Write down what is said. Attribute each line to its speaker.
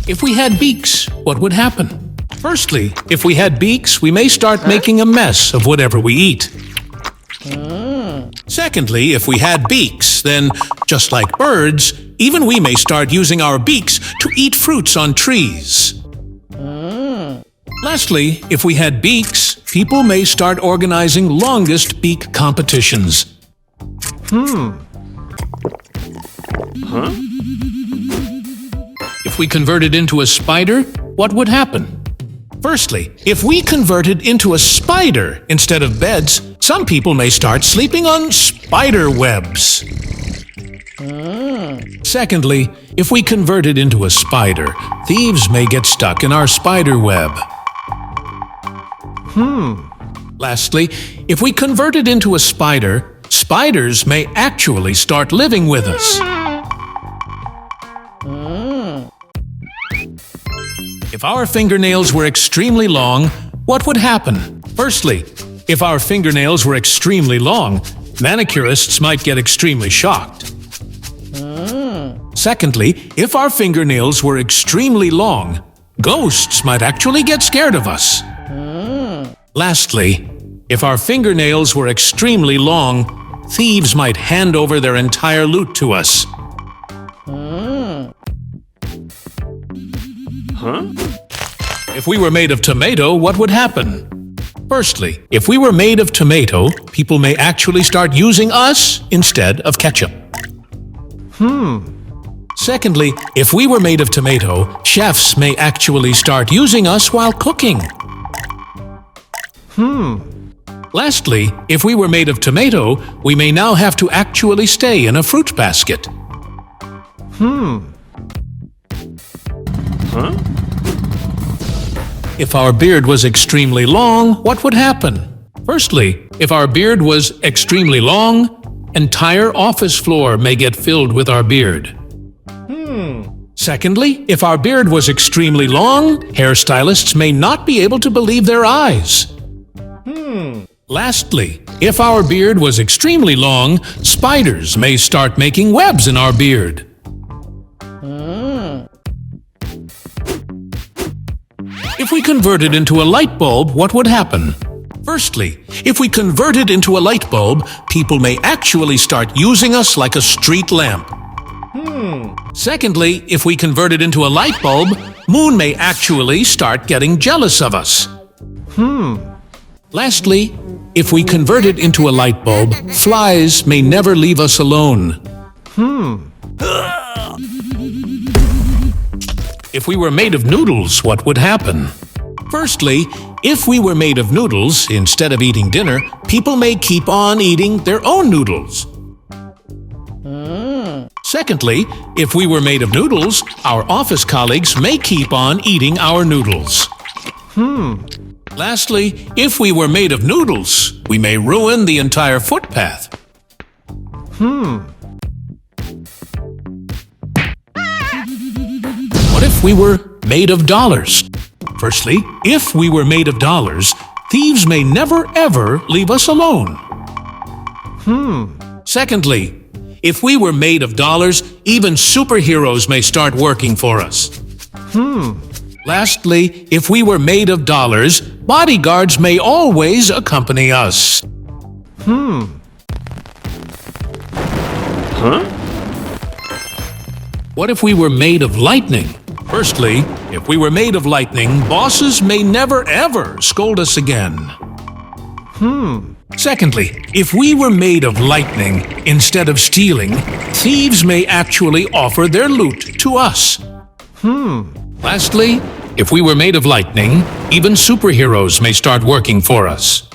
Speaker 1: If we had beaks, what would happen? Firstly, if we had beaks, we may start making a mess of whatever we eat. Secondly, if we had beaks, then, just like birds, even we may start using our beaks to eat fruits on trees. Lastly, if we had beaks, people may start organizing longest beak competitions. If we converted into a spider, what would happen? Firstly, if we converted into a spider instead of beds, some people may start sleeping on spider webs. Secondly, if we converted into a spider, thieves may get stuck in our spider web. Lastly, if we converted into a spider, spiders may actually start living with us. If our fingernails were extremely long, what would happen? Firstly, if our fingernails were extremely long, manicurists might get extremely shocked. Secondly, if our fingernails were extremely long, ghosts might actually get scared of us. Lastly, if our fingernails were extremely long, thieves might hand over their entire loot to us. If we were made of tomato, what would happen? Firstly, if we were made of tomato, people may actually start using us instead of ketchup. Secondly, if we were made of tomato, chefs may actually start using us while cooking. Lastly, if we were made of tomato, we may now have to actually stay in a fruit basket. If our beard was extremely long, what would happen? Firstly, if our beard was extremely long, entire office floor may get filled with our beard. Secondly, if our beard was extremely long, hairstylists may not be able to believe their eyes. Lastly, if our beard was extremely long, spiders may start making webs in our beard. If we converted into a light bulb, what would happen? Firstly, if we converted into a light bulb, people may actually start using us like a street lamp. Secondly, if we converted into a light bulb, Moon may actually start getting jealous of us. Lastly, if we converted into a light bulb, flies may never leave us alone. If we were made of noodles, what would happen? Firstly, if we were made of noodles, instead of eating dinner, people may keep on eating their own noodles. Secondly, if we were made of noodles, our office colleagues may keep on eating our noodles. Lastly, if we were made of noodles, we may ruin the entire footpath. What if we were made of dollars? Firstly, if we were made of dollars, thieves may never ever leave us alone. Secondly, if we were made of dollars, even superheroes may start working for us. Lastly, if we were made of dollars, bodyguards may always accompany us. What if we were made of lightning? Firstly, if we were made of lightning, bosses may never ever scold us again. Secondly, if we were made of lightning, instead of stealing, thieves may actually offer their loot to us. Lastly, if we were made of lightning, even superheroes may start working for us.